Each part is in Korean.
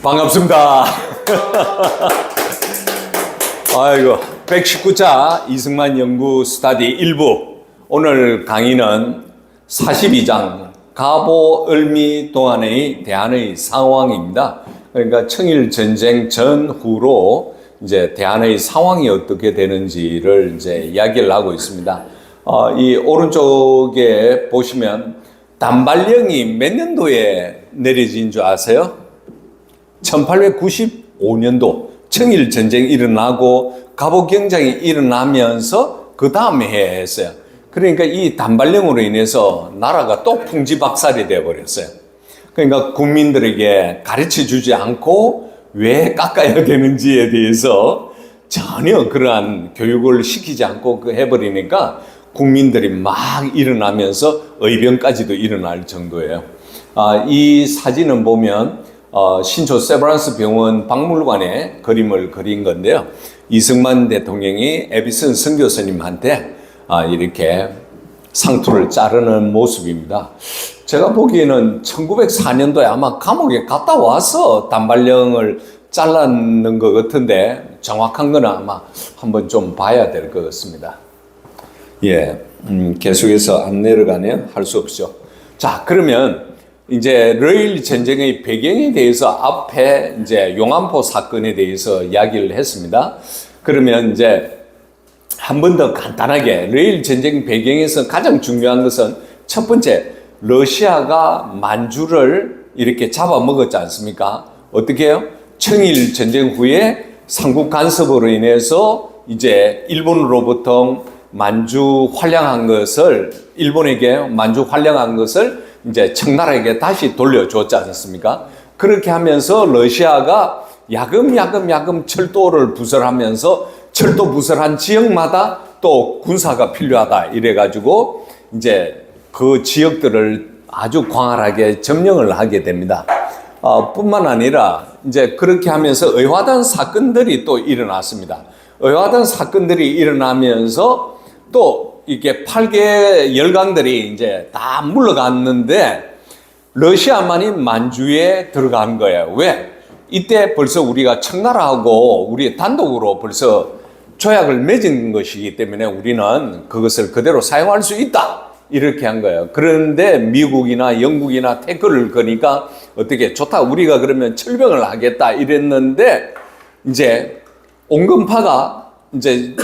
반갑습니다. 아이고, 119차 이승만 연구 스터디 1부. 오늘 강의는 42장 가보 을미 동안의 대한의 상황입니다. 그러니까 청일 전쟁 전후로 이제 대한의 상황이 어떻게 되는지를 이제 이야기를 하고 있습니다. 이 오른쪽에 보시면 단발령이 몇 년도에 내려진 줄 아세요? 1895년도 청일 전쟁이 일어나고 갑오 경장이 일어나면서 그 다음 해에 했어요. 그러니까 이 단발령으로 인해서 나라가 또 풍지박살이 되어버렸어요. 그러니까 국민들에게 가르쳐 주지 않고 왜 깎아야 되는지에 대해서 전혀 그러한 교육을 시키지 않고 해버리니까 국민들이 막 일어나면서 의병까지도 일어날 정도예요. 이 사진은 보면 신촌 세브란스 병원 박물관에 그림을 그린 건데요. 이승만 대통령이 에비슨 선교사님한테 이렇게 상투를 자르는 모습입니다. 제가 보기에는 1904년도에 아마 감옥에 갔다 와서 단발령을 잘랐는 것 같은데 정확한 건 아마 한번 좀 봐야 될 것 같습니다. 예, 계속해서 안 내려가네요. 할 수 없죠. 자, 그러면 이제 러일 전쟁의 배경에 대해서 앞에 이제 용안포 사건에 대해서 이야기를 했습니다. 그러면 이제 한 번 더 간단하게 러일 전쟁 배경에서 가장 중요한 것은 첫 번째, 러시아가 만주를 이렇게 잡아먹었지 않습니까? 어떻게 해요? 청일 전쟁 후에 삼국 간섭으로 인해서 이제 일본으로부터 만주 활량한 것을, 일본에게 만주 활량한 것을 이제 청나라에게 다시 돌려줬지 않습니까? 그렇게 하면서 러시아가 야금야금 철도를 부설하면서 철도 부설한 지역마다 또 군사가 필요하다 이래가지고 이제 그 지역들을 아주 광활하게 점령을 하게 됩니다. 뿐만 아니라 이제 그렇게 하면서 의화단 사건들이 또 일어났습니다. 의화단 사건들이 일어나면서 또 이게 8개 열강들이 이제 다 물러갔는데 러시아만이 만주에 들어간 거예요. 왜? 이때 벌써 우리가 청나라하고 우리 단독으로 벌써 조약을 맺은 것이기 때문에 우리는 그것을 그대로 사용할 수 있다. 이렇게 한 거예요. 그런데 미국이나 영국이나 태클을 거니까 어떻게 좋다. 우리가 그러면 철병을 하겠다 이랬는데 이제 온건파가 이제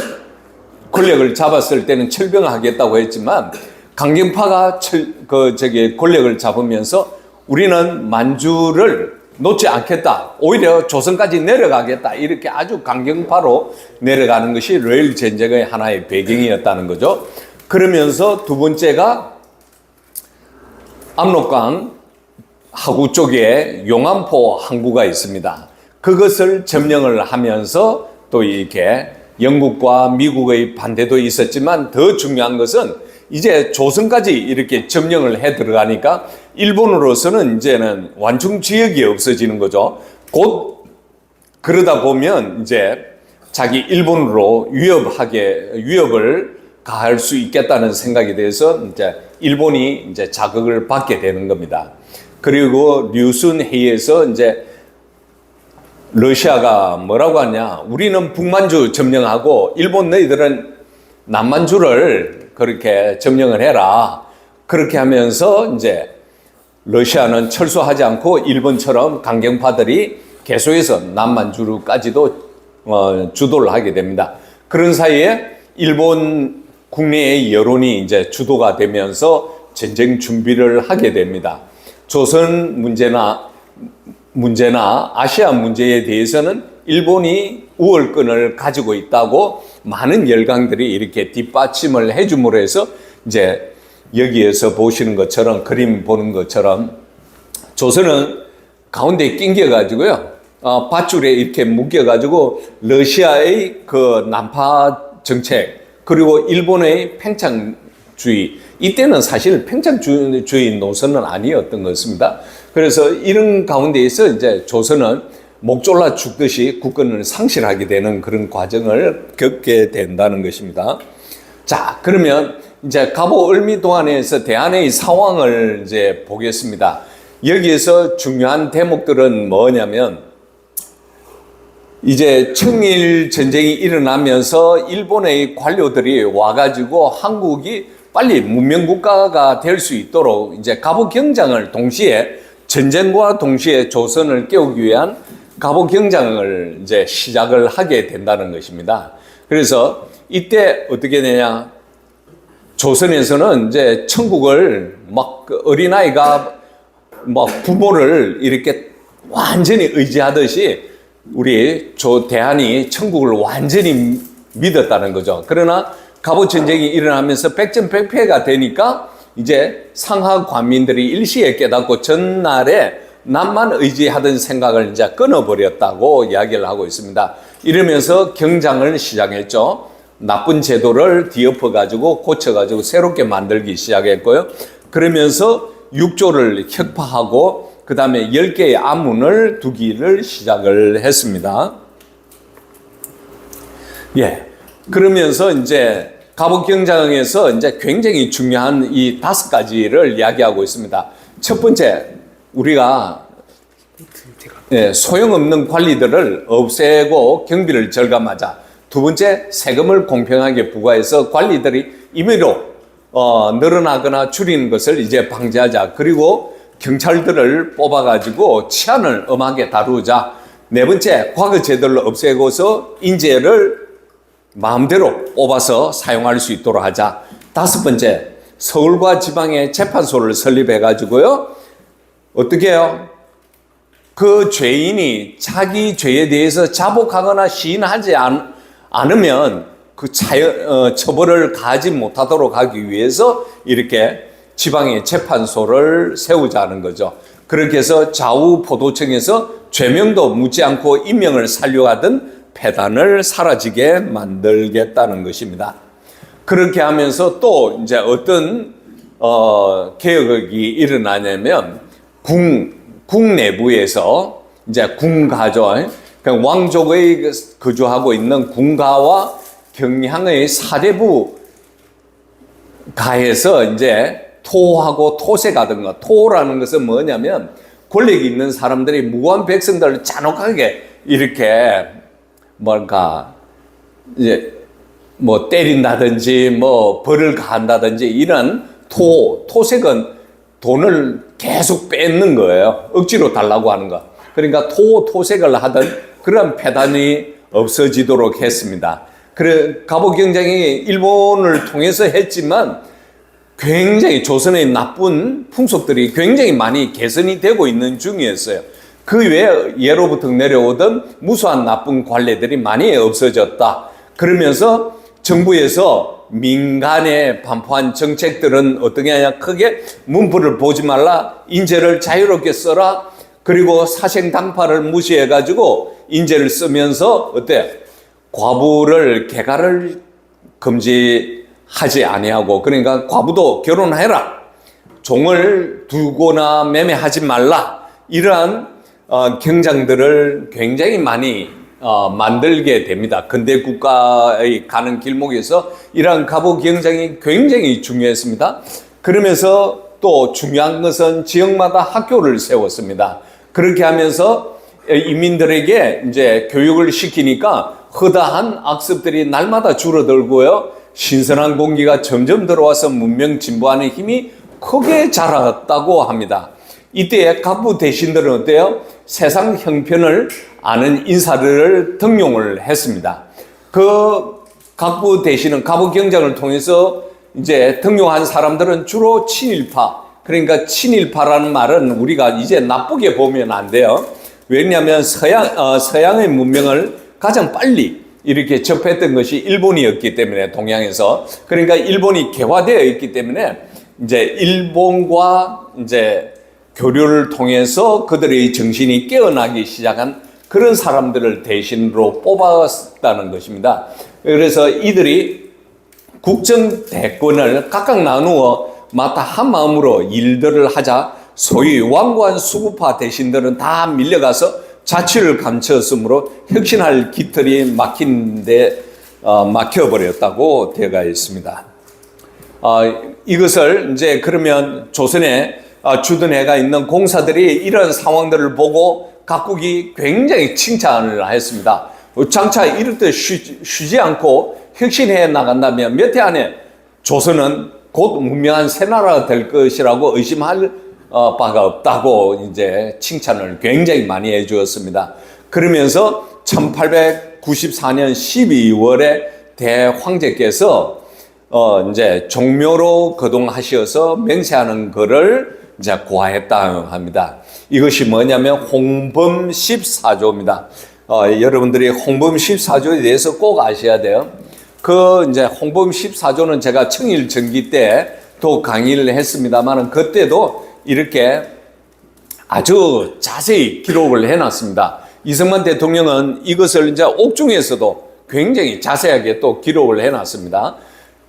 권력을 잡았을 때는 철병을 하겠다고 했지만 강경파가 권력을 잡으면서 우리는 만주를 놓지 않겠다. 오히려 조선까지 내려가겠다. 이렇게 아주 강경파로 내려가는 것이 러일 전쟁의 하나의 배경이었다는 거죠. 그러면서 두 번째가 압록강 하구 쪽에 용안포 항구가 있습니다. 그것을 점령을 하면서 또 이렇게 영국과 미국의 반대도 있었지만 더 중요한 것은 이제 조선까지 이렇게 점령을 해 들어가니까 일본으로서는 이제는 완충 지역이 없어지는 거죠. 곧 그러다 보면 이제 자기 일본으로 위협을 가할 수 있겠다는 생각에 대해서 이제 일본이 이제 자극을 받게 되는 겁니다. 그리고 류순 회의에서 이제 러시아가 뭐라고 하냐? 우리는 북만주 점령하고 일본 너희들은 남만주를 그렇게 점령을 해라. 그렇게 하면서 이제 러시아는 철수하지 않고 일본처럼 강경파들이 계속해서 남만주까지도 주도를 하게 됩니다. 그런 사이에 일본 국내의 여론이 이제 주도가 되면서 전쟁 준비를 하게 됩니다. 조선 문제나 아시아 문제에 대해서는 일본이 우월권을 가지고 있다고 많은 열강들이 이렇게 뒷받침을 해줌으로 해서 이제 여기에서 보시는 것처럼 그림 보는 것처럼 조선은 가운데 낑겨가지고요. 밧줄에 이렇게 묶여가지고 러시아의 그 난파 정책 그리고 일본의 팽창주의 이때는 사실 팽창주의 노선은 아니었던 것 같습니다. 그래서 이런 가운데에서 이제 조선은 목 졸라 죽듯이 국권을 상실하게 되는 그런 과정을 겪게 된다는 것입니다. 자, 그러면 이제 갑오 을미 동안에서 대한의 상황을 이제 보겠습니다. 여기에서 중요한 대목들은 뭐냐면 이제 청일 전쟁이 일어나면서 일본의 관료들이 와가지고 한국이 빨리 문명 국가가 될 수 있도록 이제 갑오 경장을 동시에 전쟁과 동시에 조선을 깨우기 위한 갑오 경장을 이제 시작을 하게 된다는 것입니다. 그래서 이때 어떻게 되냐? 조선에서는 이제 천국을 막 어린아이가 막 부모를 이렇게 완전히 의지하듯이 우리 대한이 천국을 완전히 믿었다는 거죠. 그러나 갑오 전쟁이 일어나면서 백전백패가 되니까 이제 상하 관민들이 일시에 깨닫고 전날에 남만 의지하던 생각을 이제 끊어버렸다고 이야기를 하고 있습니다. 이러면서 경장을 시작했죠. 나쁜 제도를 뒤엎어가지고 고쳐가지고 새롭게 만들기 시작했고요. 그러면서 육조를 혁파하고 그 다음에 10개의 암문을 두기를 시작을 했습니다. 예. 그러면서 이제 갑오 경장에서 이제 굉장히 중요한 이 5가지를 이야기하고 있습니다. 첫 번째, 우리가 소용없는 관리들을 없애고 경비를 절감하자. 두 번째, 세금을 공평하게 부과해서 관리들이 임의로 늘어나거나 줄이는 것을 이제 방지하자. 그리고 경찰들을 뽑아가지고 치안을 엄하게 다루자. 네 번째, 과거 제도를 없애고서 인재를 마음대로 뽑아서 사용할 수 있도록 하자. 다섯 번째, 서울과 지방에 재판소를 설립해가지고요. 어떻게 해요? 그 죄인이 자기 죄에 대해서 자복하거나 시인하지 않으면 그 처벌을 가하지 못하도록 하기 위해서 이렇게 지방에 재판소를 세우자는 거죠. 그렇게 해서 좌우포도청에서 죄명도 묻지 않고 인명을 살려하던 폐단을 사라지게 만들겠다는 것입니다. 그렇게 하면서 또 이제 어떤 개혁이 일어나냐면 궁 내부에서 이제 궁가죠. 그러니까 왕족의 거주하고 있는 궁가와 경향의 사대부 가에서 이제 토하고 토세가든가, 토라는 것은 뭐냐면 권력이 있는 사람들이 무고한 백성들을 잔혹하게 이렇게 뭔가 이제 뭐 때린다든지 뭐 벌을 가한다든지 이런 토색은 돈을 계속 뺏는 거예요. 억지로 달라고 하는 거. 그러니까 토색을 하던 그런 폐단이 없어지도록 했습니다. 그래 갑오 경장이 일본을 통해서 했지만 굉장히 조선의 나쁜 풍속들이 굉장히 많이 개선이 되고 있는 중이었어요. 그 외에 예로부터 내려오던 무수한 나쁜 관례들이 많이 없어졌다. 그러면서 정부에서 민간에 반포한 정책들은 어떻게 하냐, 크게 문부를 보지 말라, 인재를 자유롭게 써라, 그리고 사생당파를 무시해가지고 인재를 쓰면서 어때? 과부를 개가를 금지하지 아니하고, 그러니까 과부도 결혼해라, 종을 두거나 매매하지 말라, 이러한 경장들을 굉장히 많이 만들게 됩니다. 근대 국가의 가는 길목에서 이러한 갑오 경장이 굉장히 중요했습니다. 그러면서 또 중요한 것은 지역마다 학교를 세웠습니다. 그렇게 하면서 인민들에게 이제 교육을 시키니까 허다한 악습들이 날마다 줄어들고요. 신선한 공기가 점점 들어와서 문명 진보하는 힘이 크게 자랐다고 합니다. 이때 갑부 대신들은 어때요? 세상 형편을 아는 인사를 등용을 했습니다. 그 갑부 대신은 갑오 경장을 통해서 이제 등용한 사람들은 주로 친일파. 그러니까 친일파라는 말은 우리가 이제 나쁘게 보면 안 돼요. 왜냐하면 서양의 문명을 가장 빨리 이렇게 접했던 것이 일본이었기 때문에, 동양에서. 그러니까 일본이 개화되어 있기 때문에 이제 일본과 이제 교류를 통해서 그들의 정신이 깨어나기 시작한 그런 사람들을 대신으로 뽑았다는 것입니다. 그래서 이들이 국정 대권을 각각 나누어 맡아 한 마음으로 일들을 하자 소위 완고한 수구파 대신들은 다 밀려가서 자취를 감췄으므로 혁신할 깃털이 막혀버렸다고 되어 있습니다. 이것을 이제 그러면 조선에 주둔해가 있는 공사들이 이런 상황들을 보고 각국이 굉장히 칭찬을 했습니다. 장차 이럴 때 쉬지 않고 혁신해 나간다면 몇 해 안에 조선은 곧 문명한 새 나라가 될 것이라고 의심할 바가 없다고 이제 칭찬을 굉장히 많이 해 주었습니다. 그러면서 1894년 12월에 대황제께서 이제 종묘로 거동하셔서 맹세하는 것을 이제 고하했다 합니다. 이것이 뭐냐면 홍범 14조입니다. 여러분들이 홍범 14조에 대해서 꼭 아셔야 돼요. 그 이제 홍범 14조는 제가 청일 전기 때 또 강의를 했습니다만 그때도 이렇게 아주 자세히 기록을 해놨습니다. 이승만 대통령은 이것을 이제 옥중에서도 굉장히 자세하게 또 기록을 해놨습니다.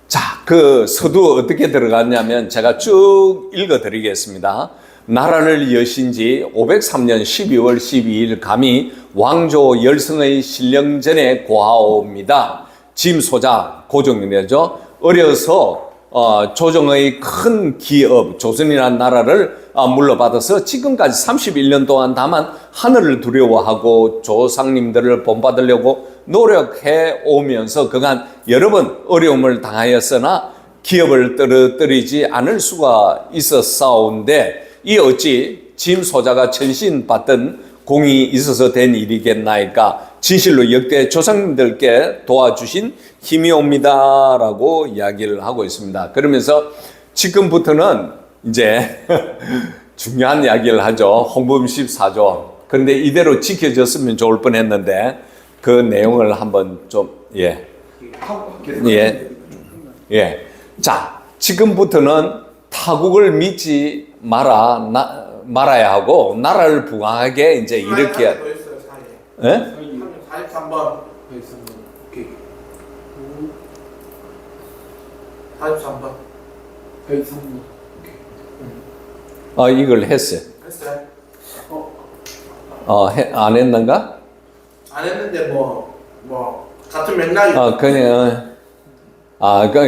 자, 그 서두 어떻게 들어갔냐면 제가 쭉 읽어드리겠습니다. 나라를 여신 지 503년 12월 12일 감히 왕조 열성의 신령전에 고하옵니다. 짐소자 고종이죠. 어려서 조정의 큰 기업 조선이라는 나라를 물러받아서 지금까지 31년 동안 다만 하늘을 두려워하고 조상님들을 본받으려고 노력해 오면서 그간 여러 번 어려움을 당하였으나 기업을 떨어뜨리지 않을 수가 있었사온데 이 어찌 짐소자가 천신받던 공이 있어서 된 일이겠나이까 진실로 역대 조상님들께 도와주신 힘이옵니다 라고 이야기를 하고 있습니다. 그러면서 지금부터는 이제 중요한 이야기를 하죠. 홍범 14조. 그런데 이대로 지켜졌으면 좋을 뻔했는데 그 내용을 한번 좀 예. 자, 지금부터는 타국을 믿지 말아야 하고 나라를 부강하게 이제 이렇게. 예? 43번. 43번. 103번. 이걸 했어요. 했어요? 안 했는가? 안 했는데 같은 맥락이.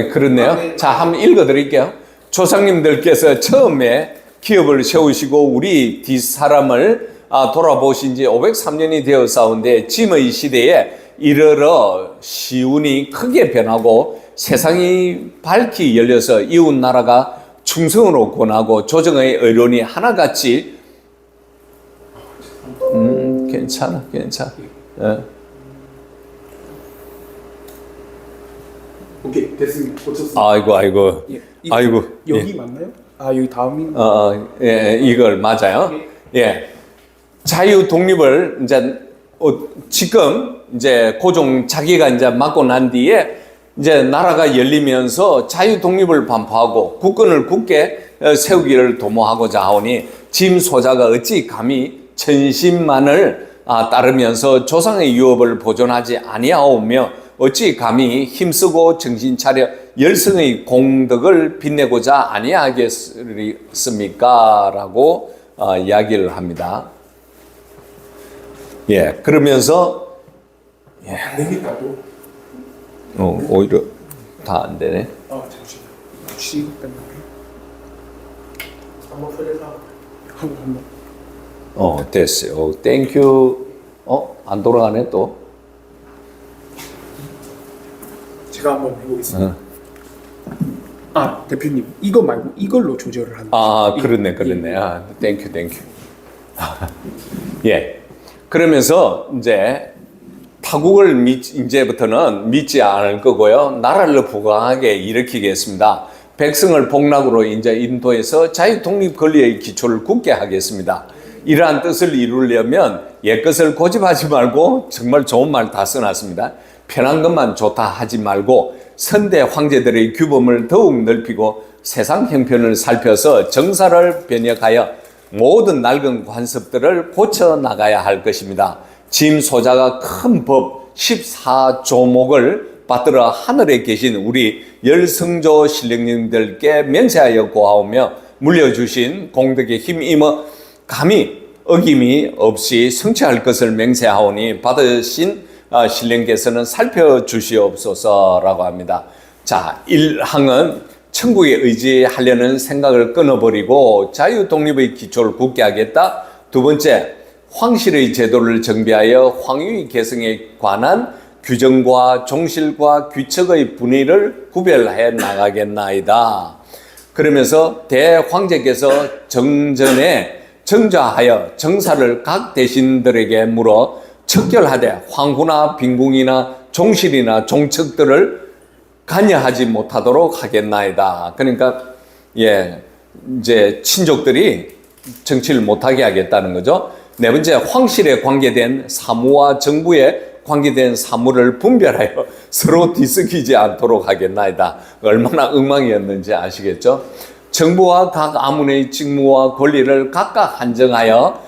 그렇네요. 자, 한번 읽어드릴게요. 조상님들께서 처음에 기업을 세우시고 우리 뒷사람을 돌아보신 지 503년이 되었사온데 짐의 시대에 이르러 시운이 크게 변하고 세상이 밝히 열려서 이웃 나라가 충성으로 권하고 조정의 의론이 하나같이 괜찮아. 오케이, 됐습니다. 고쳤습니다. 아이고. 여기 맞나요? 여기 다음이. 이걸 맞아요. 예. 자유 독립을 이제 지금 이제 고종 자기가 이제 맡고 난 뒤에 이제 나라가 열리면서 자유 독립을 반포하고 국권을 굳게 세우기를 도모하고자 하오니 짐소자가 어찌 감히 천신만을 따르면서 조상의 유업을 보존하지 아니하오며 어찌 감히 힘쓰고 정신 차려 열성의 공덕을 빛내고자 아니하겠습니까? 라고 이야기를 합니다. 예, 그러면서 안 됩니까 또? 오히려 다 안 되네. 잠시만. 혹시 때문에. 한번 풀려서. 한번. 됐어요. 땡큐. 안 돌아가네 또. 제가 한번 해보겠습니다. 대표님 이거 말고 이걸로 조절을 하는. 그렇네. 땡큐. 예. 그러면서 이제 타국을 이제부터는 믿지 않을 거고요. 나라를 부강하게 일으키겠습니다. 백성을 복락으로 이제 인도해서 자유 독립 권리의 기초를 굳게 하겠습니다. 이러한 뜻을 이루려면 옛것을 고집하지 말고 정말 좋은 말 다 써놨습니다. 편한 것만 좋다 하지 말고 선대 황제들의 규범을 더욱 넓히고 세상 형편을 살펴서 정사를 변혁하여 모든 낡은 관습들을 고쳐 나가야 할 것입니다. 짐소자가 큰 법 14조목을 받들어 하늘에 계신 우리 열성조 신령님들께 맹세하여 고하오며 물려주신 공덕에 힘입어 감히 어김이 없이 성취할 것을 맹세하오니 받으신 신령께서는 살펴주시옵소서라고 합니다. 자, 1항은 천국에 의지하려는 생각을 끊어버리고 자유 독립의 기초를 굳게 하겠다. 두 번째, 황실의 제도를 정비하여 황유의 계승에 관한 규정과 종실과 규칙의 분위를 구별해 나가겠나이다. 그러면서 대황제께서 정전에 정좌하여 정사를 각 대신들에게 물어 척결하되 황후나 빈궁이나 종실이나 종척들을 관여하지 못하도록 하겠나이다. 그러니까 이제 친족들이 정치를 못하게 하겠다는 거죠. 네 번째, 황실에 관계된 사무와 정부에 관계된 사무를 분별하여 서로 뒤섞이지 않도록 하겠나이다. 얼마나 엉망이었는지 아시겠죠? 정부와 각 아문의 직무와 권리를 각각 한정하여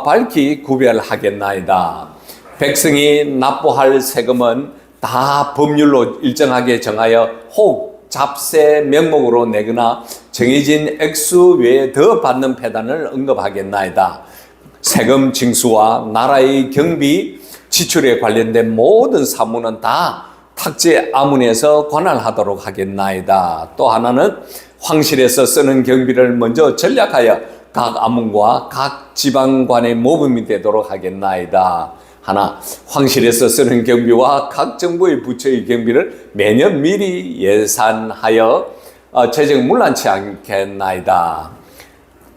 밝히 구별하겠나이다. 백성이 납부할 세금은 다 법률로 일정하게 정하여 혹 잡세 명목으로 내거나 정해진 액수 외에 더 받는 폐단을 언급하겠나이다. 세금 징수와 나라의 경비 지출에 관련된 모든 사무는 다 탁제 아문에서 관할하도록 하겠나이다. 또 하나는 황실에서 쓰는 경비를 먼저 전략하여 각 아문과 각 지방관의 모범이 되도록 하겠나이다. 하나, 황실에서 쓰는 경비와 각 정부의 부처의 경비를 매년 미리 예산하여 재정 문란치 않겠나이다.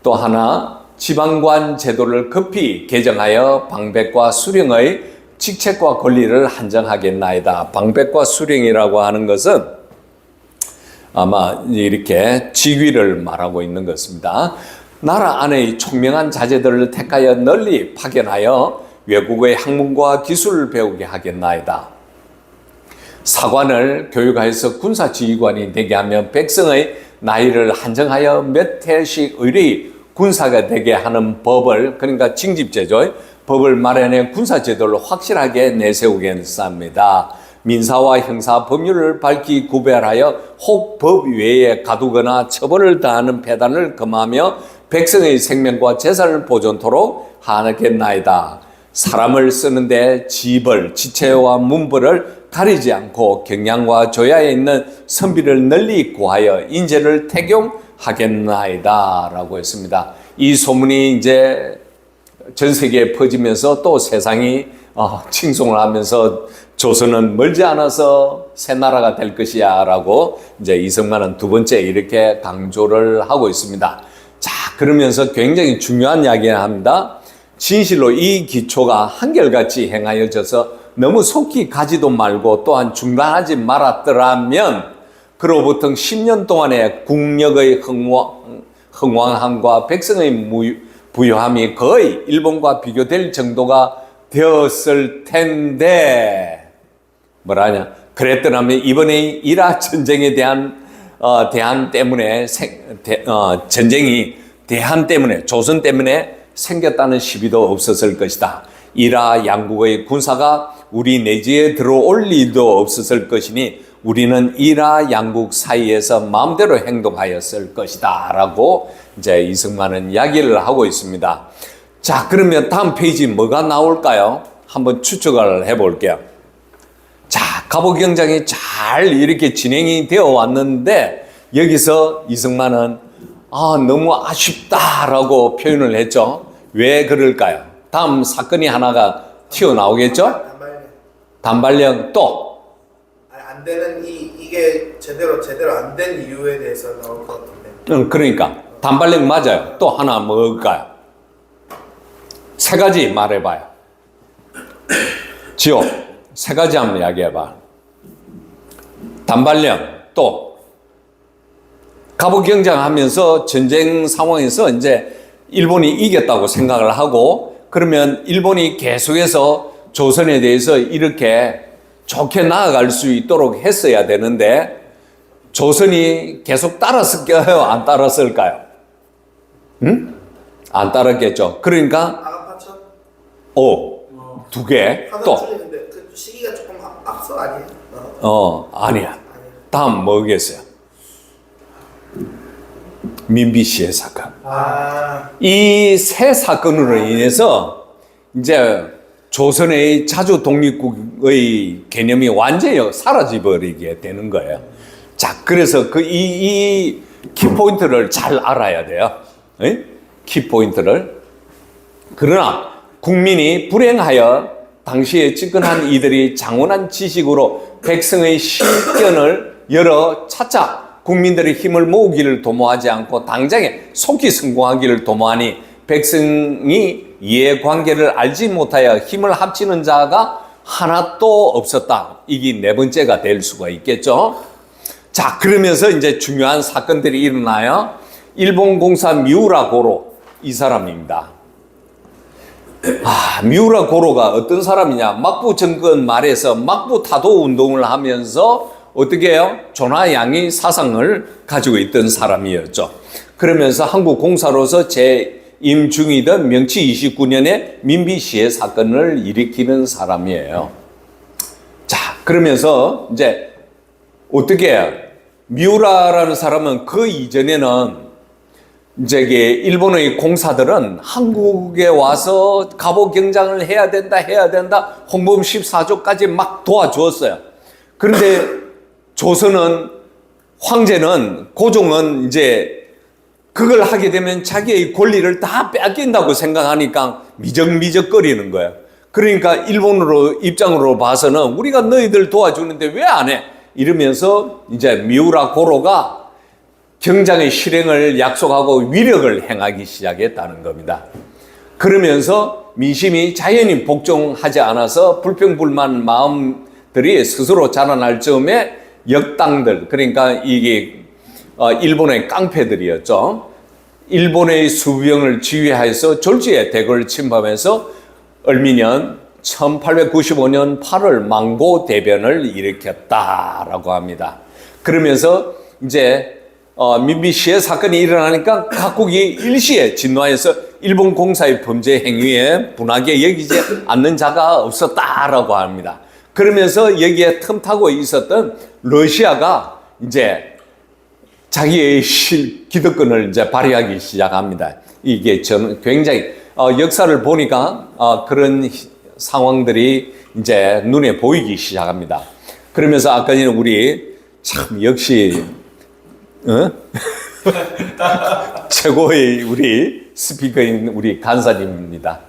또 하나, 지방관 제도를 급히 개정하여 방백과 수령의 직책과 권리를 한정하겠나이다. 방백과 수령이라고 하는 것은 아마 이렇게 직위를 말하고 있는 것입니다. 나라 안의 총명한 자제들을 택하여 널리 파견하여 외국의 학문과 기술을 배우게 하겠나이다. 사관을 교육하여서 군사지휘관이 되게 하며 백성의 나이를 한정하여 몇 해씩 의뢰 군사가 되게 하는 법을, 그러니까 징집제죠, 법을 마련해 군사제도를 확실하게 내세우겠습니다. 민사와 형사 법률을 밝히 구별하여 혹 법 외에 가두거나 처벌을 더하는 폐단을 금하며 백성의 생명과 재산을 보존토록 하겠나이다. 사람을 쓰는데 지벌, 지체와 문벌을 가리지 않고 경량과 조야에 있는 선비를 널리 구하여 인재를 택용하겠나이다 라고 했습니다. 이 소문이 이제 전 세계에 퍼지면서 또 세상이 칭송을 하면서 조선은 멀지 않아서 새 나라가 될 것이야 라고 이제 이승만은 두 번째 이렇게 강조를 하고 있습니다. 자, 그러면서 굉장히 중요한 이야기를 합니다. 진실로 이 기초가 한결같이 행하여져서 너무 속히 가지도 말고 또한 중단하지 말았더라면 그로부터 10년 동안의 국력의 흥왕함과 백성의 부유함이 거의 일본과 비교될 정도가 되었을 텐데 뭐라냐, 그랬더라면 이번에 이라 전쟁에 대한 대한 때문에 전쟁이 대한 때문에 조선 때문에 생겼다는 시비도 없었을 것이다. 이라 양국의 군사가 우리 내지에 들어올 리도 없었을 것이니 우리는 이라 양국 사이에서 마음대로 행동하였을 것이다 라고 이제 이승만은 이야기를 하고 있습니다. 자, 그러면 다음 페이지 뭐가 나올까요? 한번 추측을 해볼게요. 자, 갑오경장이 잘 이렇게 진행이 되어 왔는데 여기서 이승만은 너무 아쉽다라고 표현을 했죠. 왜 그럴까요? 다음 사건이 하나가 튀어나오겠죠? 단발령 또 안 되는 이게 제대로 안 된 이유에 대해서 나올 것 같은데. 그러니까 단발령 맞아요. 또 하나 뭘까요? 세 가지 말해봐요. 지호, 세 가지 한번 이야기해봐. 단발령 또 갑오경장하면서 전쟁 상황에서 이제 일본이 이겼다고 생각을 하고 그러면 일본이 계속해서 조선에 대해서 이렇게 좋게 나아갈 수 있도록 했어야 되는데 조선이 계속 따랐을까요? 안 따랐을까요? 응? 안 따랐겠죠. 그러니까 아가파천? 두 개 또. 근데 그 시기가 조금 앞서 아니에요? 아니야. 다음 뭐겠어요? 민비씨의 사건. 이 세 사건으로 인해서 이제 조선의 자주 독립국의 개념이 완전히 사라져버리게 되는 거예요. 자, 그래서 이 키포인트를 잘 알아야 돼요. 키포인트를. 그러나 국민이 불행하여 당시에 집권한 이들이 장훈한 지식으로 백성의 실견을 열어 차차 국민들의 힘을 모으기를 도모하지 않고 당장에 속히 성공하기를 도모하니 백성이 이해관계를 알지 못하여 힘을 합치는 자가 하나도 없었다. 이게 네 번째가 될 수가 있겠죠. 자, 그러면서 이제 중요한 사건들이 일어나요. 일본 공사 미우라 고로 이 사람입니다. 미우라 고로가 어떤 사람이냐? 막부 정권 말에서 막부 타도 운동을 하면서 어떻게 해요? 조나양이 사상을 가지고 있던 사람이었죠. 그러면서 한국 공사로서 재임 중이던 명치 29년에 민비 시해 사건을 일으키는 사람이에요. 자, 그러면서 이제 어떻게 해요? 미우라라는 사람은 그 이전에는 이제 일본의 공사들은 한국에 와서 갑오 경장을 해야 된다 홍범 14조까지 막 도와주었어요. 그런데 조선은 황제는 고종은 이제 그걸 하게 되면 자기의 권리를 다 뺏긴다고 생각하니까 미적미적거리는 거예요. 그러니까 일본으로 입장으로 봐서는 우리가 너희들 도와주는데 왜 안 해? 이러면서 이제 미우라 고로가 경장의 실행을 약속하고 위력을 행하기 시작했다는 겁니다. 그러면서 민심이 자연히 복종하지 않아서 불평불만 마음들이 스스로 자라날 즈음에 역당들, 그러니까 이게 일본의 깡패들이었죠. 일본의 수병을 지휘하여서 졸지에 대거를 침범해서 을미년 1895년 8월 망고 대변을 일으켰다라고 합니다. 그러면서 이제 민비 시해 사건이 일어나니까 각국이 일시에 진노하여서 일본 공사의 범죄 행위에 분하게 여기지 않는 자가 없었다라고 합니다. 그러면서 여기에 틈타고 있었던 러시아가 이제 자기의 기득권을 이제 발휘하기 시작합니다. 이게 저는 굉장히 역사를 보니까 그런 상황들이 이제 눈에 보이기 시작합니다. 그러면서 아까 전에 우리 참 역시 최고의 우리 스피커인 우리 간사님입니다.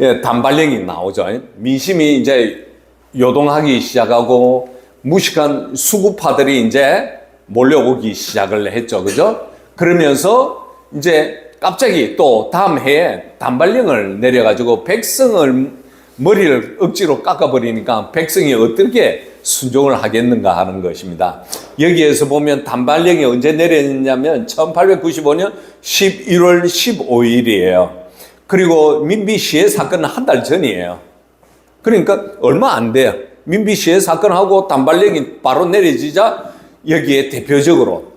예, 단발령이 나오죠. 민심이 이제 요동하기 시작하고 무식한 수구파들이 이제 몰려오기 시작을 했죠. 그죠? 그러면서 이제 갑자기 또 다음 해에 단발령을 내려가지고 백성을 머리를 억지로 깎아버리니까 백성이 어떻게 순종을 하겠는가 하는 것입니다. 여기에서 보면 단발령이 언제 내렸냐면 1895년 11월 15일이에요. 그리고 민비 시해 사건은 한 달 전이에요. 그러니까 얼마 안 돼요. 민비 시해 사건하고 단발령이 바로 내려지자 여기에 대표적으로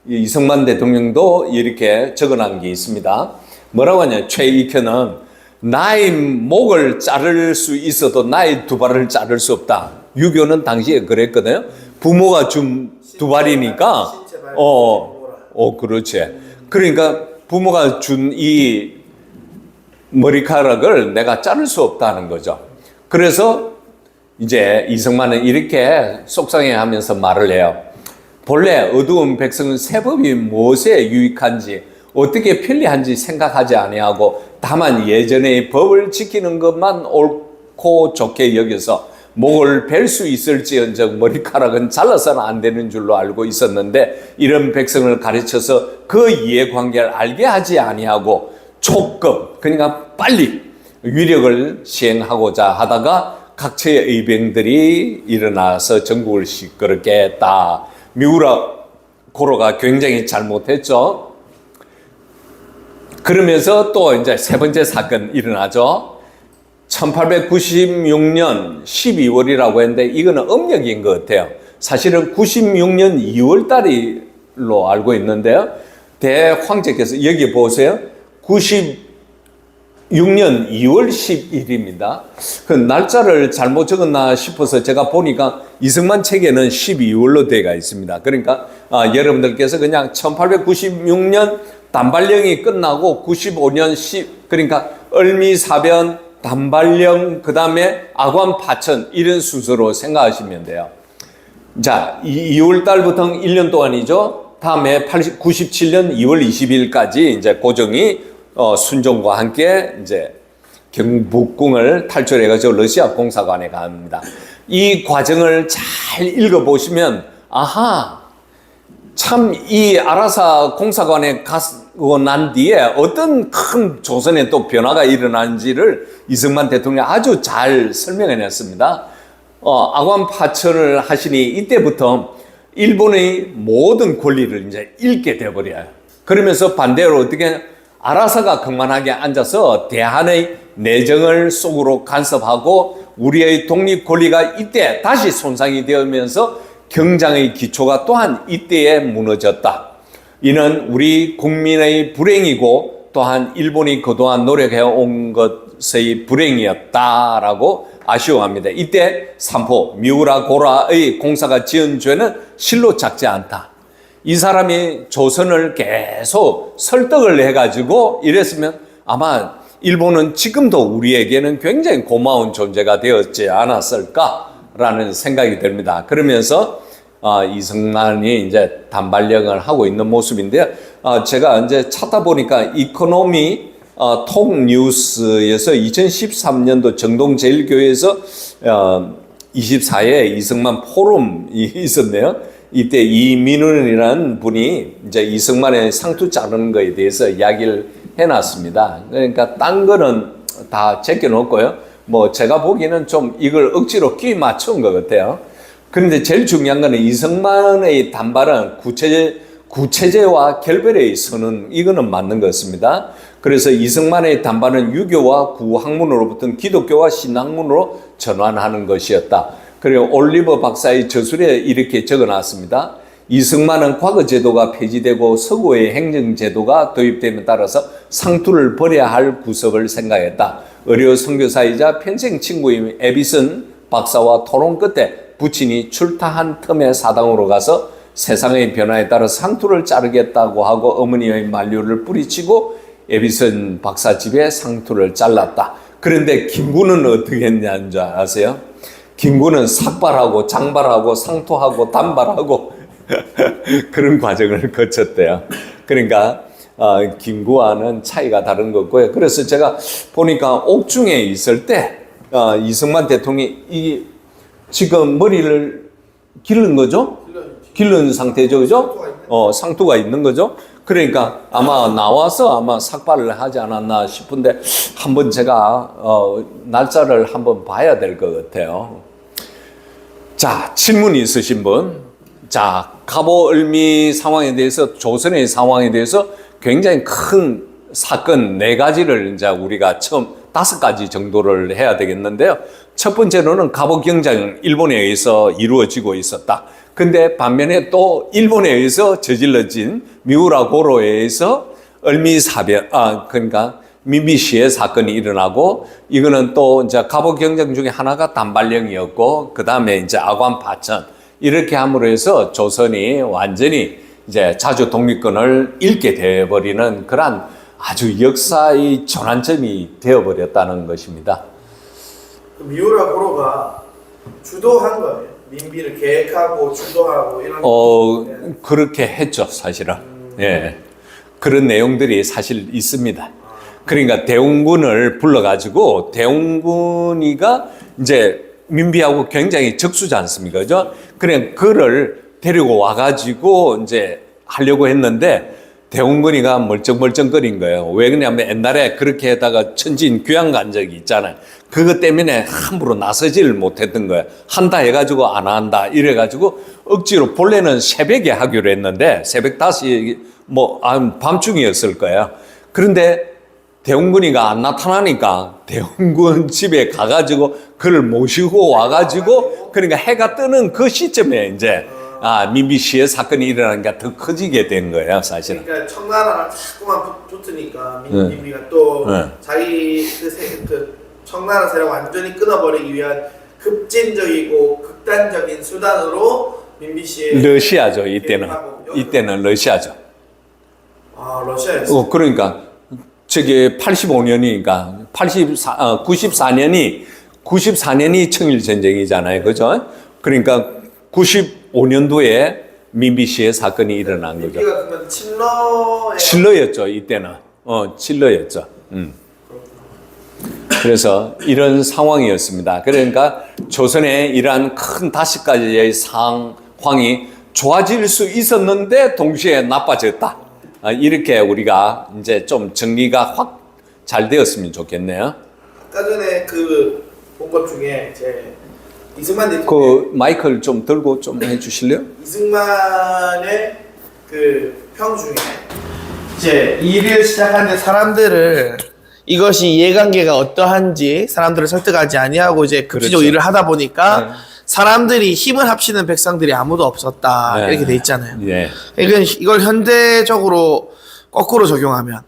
이승만 대통령도 이렇게 적어놓은 게 있습니다. 뭐라고 하냐? 최익현은 나의 목을 자를 수 있어도 나의 두 발을 자를 수 없다. 유교는 당시에 그랬거든요. 부모가 준 두 발이니까, 그렇지. 그러니까 부모가 준 이 머리카락을 내가 자를 수 없다는 거죠. 그래서 이제 이승만은 이렇게 속상해 하면서 말을 해요. 본래 어두운 백성은 세법이 무엇에 유익한지 어떻게 편리한지 생각하지 아니하고 다만 예전의 법을 지키는 것만 옳고 좋게 여겨서 목을 벨 수 있을지언정 머리카락은 잘라서는 안 되는 줄로 알고 있었는데 이런 백성을 가르쳐서 그 이해관계를 알게 하지 아니하고 촉급, 그러니까 빨리 위력을 시행하고자 하다가 각처의 의병들이 일어나서 전국을 시끄럽게 했다. 미우라 고로가 굉장히 잘못했죠. 그러면서 또 이제 세 번째 사건 일어나죠. 1896년 12월이라고 했는데 이거는 음력인 것 같아요. 사실은 96년 2월 달로 알고 있는데요. 대황제께서 여기 보세요. 96년 2월 10일입니다. 그 날짜를 잘못 적었나 싶어서 제가 보니까 이승만 책에는 12월로 되어 있습니다. 그러니까 여러분들께서 그냥 1896년 단발령이 끝나고 95년 그러니까 을미사변 단발령, 그 다음에 아관 파천 이런 순서로 생각하시면 돼요. 자, 2월 달부터 1년 동안이죠. 다음에 97년 2월 20일까지 이제 고종이 순종과 함께 이제 경북궁을 탈출해가지고 러시아 공사관에 갑니다. 이 과정을 잘 읽어보시면 아하, 참 이 아라사 공사관에 가고 난 뒤에 어떤 큰 조선의 또 변화가 일어나는지를 이승만 대통령이 아주 잘 설명해냈습니다. 아관 파천을 하시니 이때부터 일본의 모든 권리를 이제 잃게 되어버려요. 그러면서 반대로 어떻게 아라사가 그만하게 앉아서 대한의 내정을 속으로 간섭하고 우리의 독립 권리가 이때 다시 손상이 되면서 경장의 기초가 또한 이때에 무너졌다. 이는 우리 국민의 불행이고 또한 일본이 그동안 노력해온 것의 불행이었다라고 아쉬워합니다. 이때 삼포 미우라 고라의 공사가 지은 죄는 실로 작지 않다. 이 사람이 조선을 계속 설득을 해가지고 이랬으면 아마 일본은 지금도 우리에게는 굉장히 고마운 존재가 되었지 않았을까라는 생각이 듭니다. 그러면서 이승만이 이제 단발령을 하고 있는 모습인데요. 제가 이제 찾다 보니까 이코노미 톡뉴스에서 2013년도 정동제일교회에서 24회 이승만 포럼이 있었네요. 이때 이민훈이라는 분이 이제 이승만의 상투 자르는 거에 대해서 이야기를 해놨습니다. 그러니까 딴 거는 다 제껴놓고요. 뭐 제가 보기에는 좀 이걸 억지로 끼 맞춘 것 같아요. 그런데 제일 중요한 거는 이승만의 단발은 구체제와 결별의 선언, 이거는 맞는 것 같습니다. 그래서 이승만의 단발은 유교와 구학문으로부터 기독교와 신학문으로 전환하는 것이었다. 그리고 올리버 박사의 저술에 이렇게 적어놨습니다. 이승만은 과거 제도가 폐지되고 서구의 행정제도가 도입됨에 따라서 상투를 버려야 할 구석을 생각했다. 의료 선교사이자 평생 친구인 에비슨 박사와 토론 끝에 부친이 출타한 틈에 사당으로 가서 세상의 변화에 따라 상투를 자르겠다고 하고 어머니의 만류를 뿌리치고 에비슨 박사 집에 상투를 잘랐다. 그런데 김구는 어떻게 했냐는 줄 아세요? 김구는 삭발하고 장발하고 상투하고 단발하고 그런 과정을 거쳤대요. 그러니까 김구와는 차이가 다른 거고요. 그래서 제가 보니까 옥중에 있을 때 이승만 대통령이 지금 머리를 기른 거죠? 기른 상태죠, 그죠? 상투가 있는 거죠? 그러니까 아마 나와서 아마 삭발을 하지 않았나 싶은데 한번 제가 날짜를 한번 봐야 될 것 같아요. 자, 질문이 있으신 분. 자, 갑오을미 상황에 대해서, 조선의 상황에 대해서 굉장히 큰 사건 4가지를 이제 우리가 처음 5가지 정도를 해야 되겠는데요. 첫 번째로는 갑오경장 일본에 의해서 이루어지고 있었다. 근데 반면에 또 일본에 의해서 저질러진 미우라 고로에 의해서 을미사변, 그러니까 민비시의 사건이 일어나고, 이거는 또 이제 갑오경장 중에 하나가 단발령이었고, 그 다음에 이제 아관파천, 이렇게 함으로 해서 조선이 완전히 이제 자주 독립권을 잃게 되어버리는 그러한 아주 역사의 전환점이 되어버렸다는 것입니다. 미우라 고로가 주도한 거예요? 민비를 계획하고 주도하고 이런 그렇게 했죠, 사실은. 예. 그런 내용들이 사실 있습니다. 그러니까 대웅군을 불러가지고 대웅군이가 이제 민비하고 굉장히 적수지 않습니까? 그죠? 그냥 그를 데리고 와가지고 이제 하려고 했는데 대웅군이가 멀쩡멀쩡거린 거예요. 왜 그러냐면 옛날에 그렇게 해다가 천진 귀양 간 적이 있잖아요. 그것 때문에 함부로 나서지를 못했던 거예요. 한다 해가지고 안 한다 이래가지고 억지로 본래는 새벽에 하기로 했는데 새벽 5시 밤중이었을 거예요. 그런데 대웅군이가 안 나타나니까 대웅군 집에 가가지고 그를 모시고 와가지고 그러니까 해가 뜨는 그 시점에 이제 민비시의 사건이 일어나는 게 더 커지게 된 거예요, 사실은. 그러니까 청나라랑 자꾸만 붙으니까 민비가 또 자기 그 청나라 세력 완전히 끊어버리기 위한 급진적이고 극단적인 수단으로 민비시의 러시아죠, 이때는 러시아죠. 러시아였어요. 그러니까 저게 85년이니까 94년이 청일 전쟁이잖아요, 그죠? 그러니까 95년도에 민비시의 사건이 일어난 거죠. 민비가 그러면 칠러였죠, 이때는. 칠러였죠. 그래서 이런 상황이었습니다. 그러니까 조선의 이러한 큰 5가지의 상황이 좋아질 수 있었는데 동시에 나빠졌다. 이렇게 우리가 이제 좀 정리가 확 잘 되었으면 좋겠네요. 아까 전에 그 본 것 중에 제 이승만 대통령 그 마이크를 좀 들고 좀 해주실래요? 이승만의 그 평 중에 이제 일을 시작하는데 사람들을 이것이 이해관계가 어떠한지 사람들을 설득하지 아니하고 이제 급지적으로 그렇죠. 일을 하다 보니까 네. 사람들이 힘을 합치는 백성들이 아무도 없었다. 네. 이렇게 돼 있잖아요. 예. 이걸 현대적으로 거꾸로 적용하면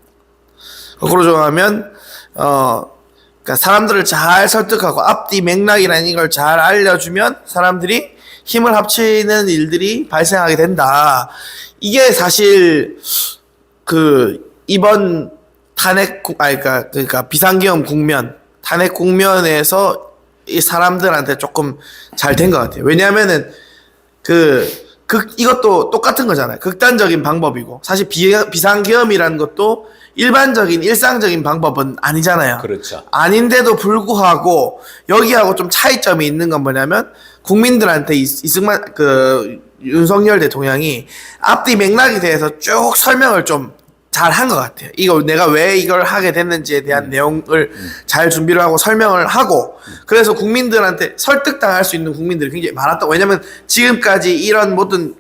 그러니까 사람들을 잘 설득하고 앞뒤 맥락이라는 걸 잘 알려주면 사람들이 힘을 합치는 일들이 발생하게 된다. 이게 사실 그 이번 그러니까 비상계엄 국면, 탄핵 국면에서 이 사람들한테 조금 잘 된 것 같아요. 왜냐하면은 이것도 똑같은 거잖아요. 극단적인 방법이고 사실 비상계엄이라는 것도 일반적인 일상적인 방법은 아니잖아요. 그렇죠. 아닌데도 불구하고 여기하고 좀 차이점이 있는 건 뭐냐면 국민들한테 이승만 윤석열 대통령이 앞뒤 맥락에 대해서 쭉 설명을 좀 잘 한 것 같아요. 내가 왜 이걸 하게 됐는지에 대한 내용을 잘 준비를 하고 설명을 하고 그래서 국민들한테 설득당할 수 있는 국민들이 굉장히 많았다. 왜냐면 지금까지 이런 모든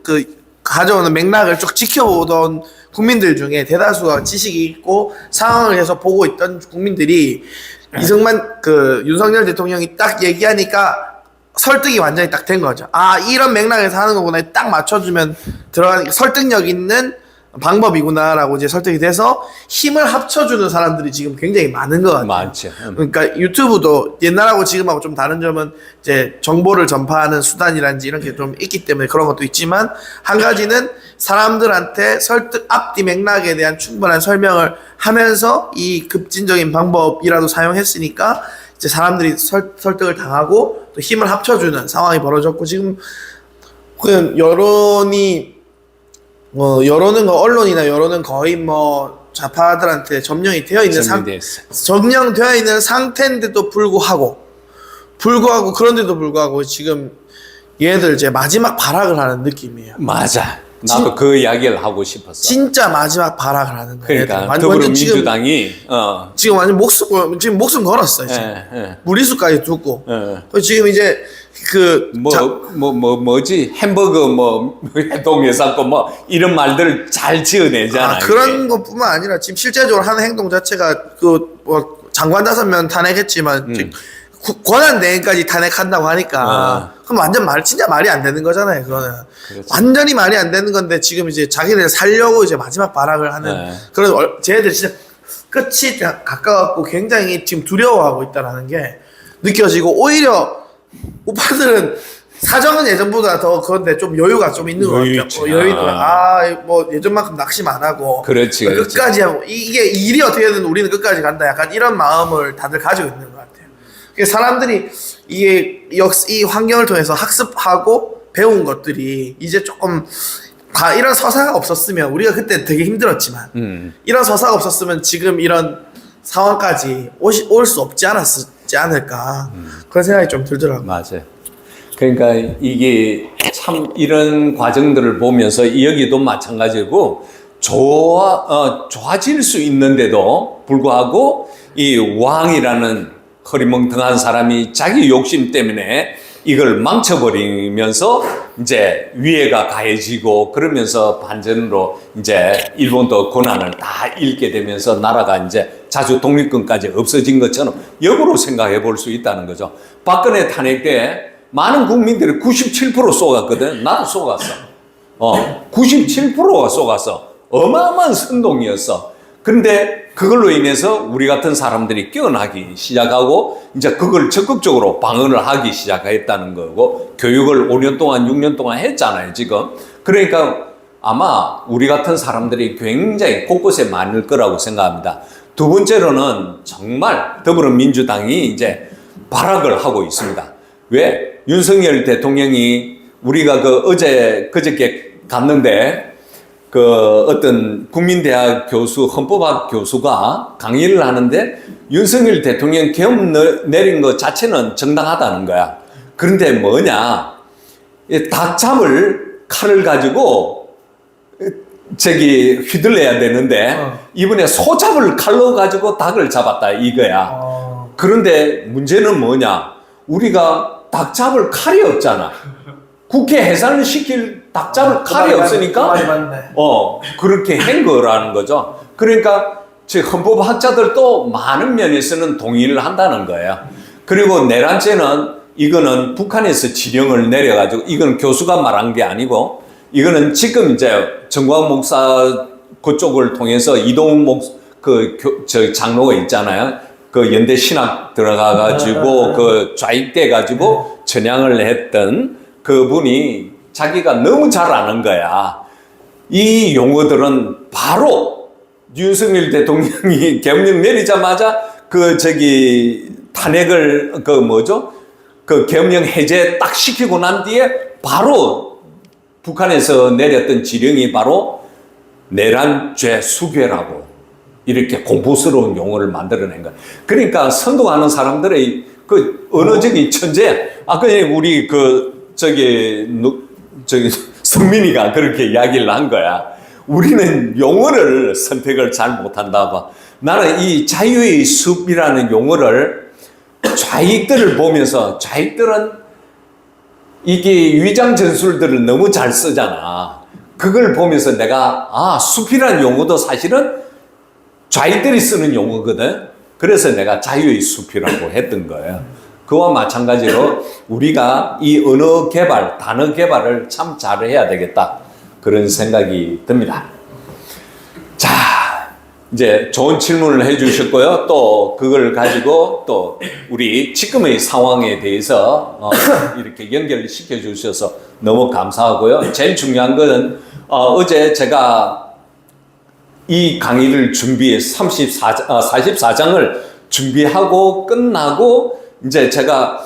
가져오는 맥락을 쭉 지켜보던 국민들 중에 대다수가 지식이 있고 상황을 계속 보고 있던 국민들이 이승만 윤석열 대통령이 딱 얘기하니까 설득이 완전히 딱 된 거죠. 아, 이런 맥락에서 하는 거구나. 딱 맞춰주면 들어가는 설득력 있는 방법이구나라고 이제 설득이 돼서 힘을 합쳐주는 사람들이 지금 굉장히 많은 것 같아요. 많죠. 그러니까 유튜브도 옛날하고 지금하고 좀 다른 점은 이제 정보를 전파하는 수단이란지 이런 게 좀 있기 때문에 그런 것도 있지만 한 가지는 사람들한테 앞뒤 맥락에 대한 충분한 설명을 하면서 이 급진적인 방법이라도 사용했으니까 이제 사람들이 설득을 당하고 또 힘을 합쳐주는 상황이 벌어졌고 지금 그냥 여론은 언론이나 여론은 거의 좌파들한테 점령이 되어 있는 점령되어 있는 상태인데도 불구하고 그런데도 불구하고 지금 얘들 이제 마지막 발악을 하는 느낌이에요. 맞아. 나도 그 이야기를 하고 싶었어. 진짜 마지막 발악을 하는 거예요. 그러니까 더불어민주당이 지금 완전 목숨 걸었어요. 지금. 무리수까지 두고. 지금 이제 뭐지 햄버거 해동해서 이런 말들을 잘 지어내잖아. 그런 것뿐만 아니라 지금 실제적으로 하는 행동 자체가 장관 5명 탄핵했지만 권한대행까지 탄핵한다고 하니까 그럼 완전 진짜 말이 안 되는 거잖아요. 그거는 그렇지. 완전히 말이 안 되는 건데 지금 이제 자기들 살려고 이제 마지막 발악을 하는 그런 쟤네들 진짜 끝이 가까웠고 굉장히 지금 두려워하고 있다라는 게 느껴지고 오히려 우파들은 사정은 예전보다 더 그런데 좀 여유가 좀 있는 것 같아요. 여유도 예전만큼 낙심 안 하고 그렇지. 끝까지 하고 이게 일이 어떻게든 우리는 끝까지 간다. 약간 이런 마음을 다들 가지고 있는 것 같아요. 사람들이 이 환경을 통해서 학습하고 배운 것들이 이제 조금 이런 서사가 없었으면 우리가 그때 되게 힘들었지만 이런 서사가 없었으면 지금 이런 상황까지 올 수 없지 않을까 그런 생각이 좀 들더라고요. 맞아요. 그러니까 이게 참 이런 과정들을 보면서 여기도 마찬가지고 좋아질 수 있는데도 불구하고 이 왕이라는 허리멍텅한 사람이 자기 욕심 때문에 이걸 망쳐버리면서 이제 위해가 가해지고 그러면서 반전으로 이제 일본도 권한을 다 잃게 되면서 나라가 이제 자주 독립권까지 없어진 것처럼 역으로 생각해 볼 수 있다는 거죠. 박근혜 탄핵 때 많은 국민들이 97% 쏘갔거든. 나도 쏘갔어. 97%가 쏘갔어. 어마어마한 선동이었어. 그런데 그걸로 인해서 우리 같은 사람들이 깨어나기 시작하고 이제 그걸 적극적으로 방어를 하기 시작했다는 거고 교육을 5년 동안 6년 동안 했잖아요 지금. 그러니까 아마 우리 같은 사람들이 굉장히 곳곳에 많을 거라고 생각합니다. 두 번째로는 정말 더불어민주당이 이제 발악을 하고 있습니다. 왜? 윤석열 대통령이 우리가 그저께 갔는데 그 어떤 국민대학 교수, 헌법학 교수가 강의를 하는데 윤석열 대통령 계엄 내린 것 자체는 정당하다는 거야. 그런데 뭐냐? 이 닭잡을 칼을 가지고 저기 휘둘러야 되는데 이번에 소잡을 칼로 가지고 닭을 잡았다 이거야. 그런데 문제는 뭐냐? 우리가 닭 잡을 칼이 없잖아. 국회 해산을 시킬 닭 잡을 칼이 없으니까 그렇게 한 거라는 거죠. 그러니까 헌법학자들도 많은 면에서는 동의를 한다는 거예요. 그리고 내란죄는 이거는 북한에서 지령을 내려가지고 이거는 교수가 말한 게 아니고 이거는 지금 이제 정광 목사 그쪽을 통해서 이동욱 저 장로가 있잖아요. 그 연대 신학 들어가가지고 그 좌익돼가지고 전향을 했던 그분이 자기가 너무 잘 아는 거야. 이 용어들은 바로 윤석열 대통령이 계엄령 내리자마자 그 저기 탄핵을 그 뭐죠? 그 계엄령 해제 딱 시키고 난 뒤에 바로 북한에서 내렸던 지령이 바로 내란죄 수괴라고 이렇게 공포스러운 용어를 만들어낸 거야. 그러니까 선동하는 사람들의 그 언어적인 천재. 아까 우리 그 저기 성민이가 그렇게 이야기를 한 거야. 우리는 용어를 선택을 잘 못한다. 나는 이 자유의 숲이라는 용어를 좌익들을 보면서 좌익들은 이게 위장 전술들을 너무 잘 쓰잖아. 그걸 보면서 내가 숲이라는 용어도 사실은 좌익들이 쓰는 용어거든. 그래서 내가 자유의 숲이라고 했던 거예요. 그와 마찬가지로 우리가 이 언어 개발, 단어 개발을 참 잘해야 되겠다. 그런 생각이 듭니다. 자, 이제 좋은 질문을 해주셨고요. 또 그걸 가지고 또 우리 지금의 상황에 대해서 이렇게 연결시켜 주셔서 너무 감사하고요. 제일 중요한 것은 어제 제가 이 강의를 준비해 44장을 준비하고 끝나고 이제 제가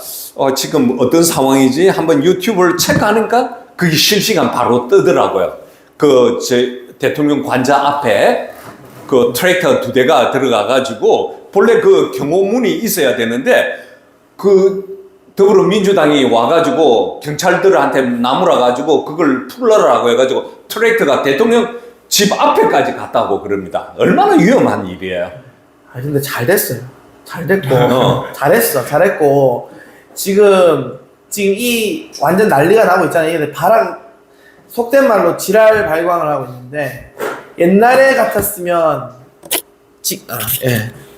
지금 어떤 상황이지 한번 유튜브를 체크하니까 그게 실시간 바로 뜨더라고요. 그 대통령 관자 앞에 그 트랙터 2대가 들어가가지고 본래 그 경호문이 있어야 되는데 그 더불어민주당이 와가지고 경찰들한테 나무라가지고 그걸 풀러라고 해가지고 트랙터가 대통령 집 앞에까지 갔다고 그럽니다. 얼마나 위험한 일이에요. 근데 잘 됐어요. 잘 됐고 잘했고 지금 이 완전 난리가 나고 있잖아요. 이게 속된 말로 지랄 발광을 하고 있는데 옛날에 같았으면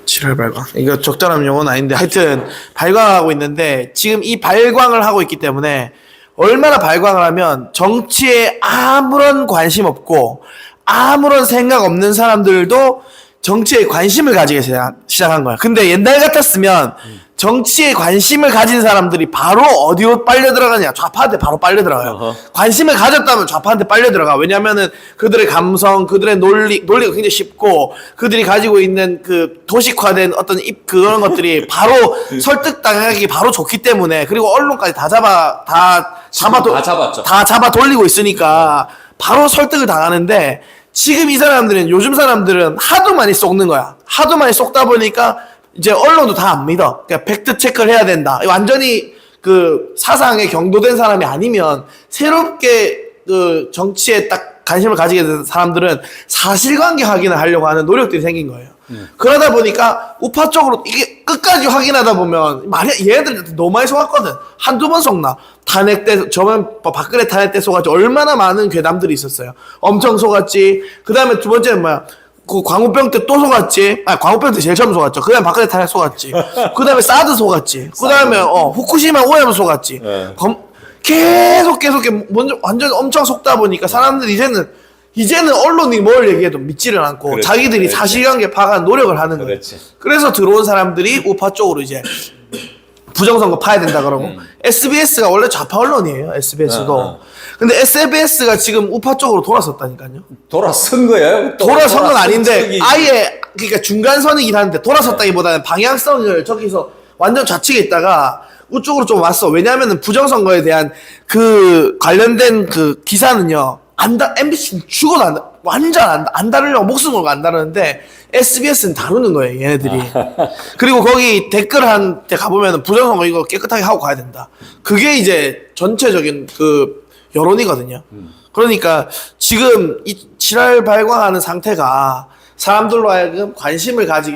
지랄 발광 이거 적절한 용어는 아닌데 하여튼 발광하고 있는데 지금 이 발광을 하고 있기 때문에 얼마나 발광을 하면 정치에 아무런 관심 없고 아무런 생각 없는 사람들도 정치에 관심을 가지기 시작한 거야. 근데 옛날 같았으면 정치에 관심을 가진 사람들이 바로 어디로 빨려 들어가냐? 좌파한테 바로 빨려 들어가요. 관심을 가졌다면 좌파한테 빨려 들어가. 왜냐면은 그들의 감성, 그들의 논리가 굉장히 쉽고 그들이 가지고 있는 그 도식화된 어떤 그런 것들이 바로 설득당하기 바로 좋기 때문에 그리고 언론까지 다 잡아 돌리고 있으니까 바로 설득을 당하는데 지금 이 사람들은 요즘 사람들은 하도 많이 속는 거야. 하도 많이 속다 보니까 이제 언론도 다 안 믿어. 그러니까 팩트 체크를 해야 된다. 완전히 그 사상에 경도된 사람이 아니면 새롭게 그 정치에 딱 관심을 가지게 된 사람들은 사실관계 확인을 하려고 하는 노력들이 생긴 거예요. 그러다 보니까 우파 쪽으로 이게 끝까지 확인하다 보면 얘네들 너무 많이 속았거든. 한두 번 속나. 탄핵 때 저번 박근혜 탄핵 때 속았지. 얼마나 많은 괴담들이 있었어요. 엄청 속았지. 그 다음에 두 번째는 뭐야? 그 광우병 때 또 속았지. 광우병 때 제일 처음 속았죠. 그 다음에 박근혜 탄핵 속았지. 그 다음에 사드 속았지. 그 다음에 후쿠시마 오염 속았지. 계속 먼저 완전 엄청 속다 보니까 사람들이 이제는 언론이 뭘 얘기해도 믿지를 않고 그렇지, 자기들이 그렇지. 사실관계 파악하는 노력을 하는 거예요. 그렇지. 그래서 들어온 사람들이 우파 쪽으로 이제 부정선거 파야 된다 그러고 SBS가 원래 좌파 언론이에요. SBS도. 근데 SBS가 지금 우파 쪽으로 돌아섰다니까요. 돌아선 거예요? 돌아선 건 아닌데 아예 그러니까 중간선이긴 한데 돌아섰다기보다는 방향성을 저기서 완전 좌측에 있다가 우쪽으로 좀 왔어. 왜냐하면 부정선거에 대한 그 관련된 그 기사는요 MBC는 죽어도 완전 안 다루려고 목숨 걸고 안 다루는데 SBS는 다루는 거예요, 얘네들이. 그리고 거기 댓글 한 데 가보면 부정선거 이거 깨끗하게 하고 가야 된다. 그게 이제 전체적인 그 여론이거든요. 그러니까 지금 이 지랄 발광하는 상태가 사람들로 하여금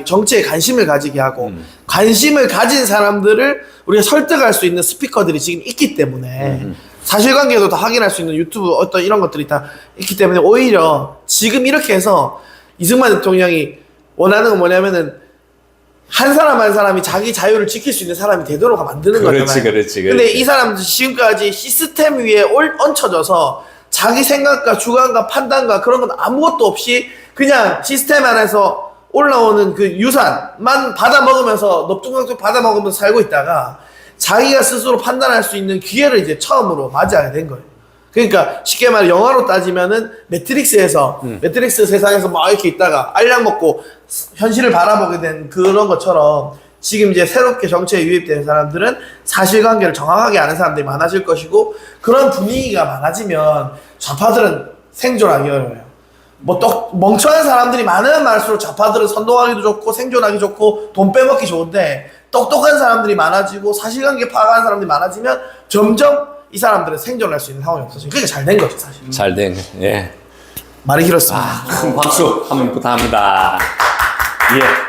정치에 관심을 가지게 하고 관심을 가진 사람들을 우리가 설득할 수 있는 스피커들이 지금 있기 때문에 사실관계도 다 확인할 수 있는 유튜브 어떤 이런 것들이 다 있기 때문에 오히려 지금 이렇게 해서 이승만 대통령이 원하는 건 뭐냐면은 한 사람 한 사람이 자기 자유를 지킬 수 있는 사람이 되도록 만드는 거잖아요. 그렇지. 근데 이 사람들 지금까지 시스템 위에 얹혀져서 자기 생각과 주관과 판단과 그런 건 아무것도 없이 그냥 시스템 안에서 올라오는 그 유산만 받아 먹으면서 넙죽넙죽 받아 먹으면서 살고 있다가 자기가 스스로 판단할 수 있는 기회를 이제 처음으로 맞이하게 된 거예요. 그러니까 쉽게 말해 영화로 따지면은 매트릭스에서 매트릭스 세상에서 막 이렇게 있다가 알약 먹고 현실을 바라보게 된 그런 것처럼 지금 이제 새롭게 정치에 유입된 사람들은 사실관계를 정확하게 아는 사람들이 많아질 것이고 그런 분위기가 많아지면 좌파들은 생존하기 어려워요. 뭐 멍청한 사람들이 많으면 많을수록 좌파들은 선동하기도 좋고 생존하기 좋고 돈 빼먹기 좋은데 똑똑한 사람들이 많아지고 사실관계 파악하는 사람들이 많아지면 점점 이 사람들은 생존할 수 있는 상황이 없어지고 그게 잘 된 거죠 사실. 잘 된, 예. 말이 길었습니다. 큰 박수 한번 부탁합니다. 예.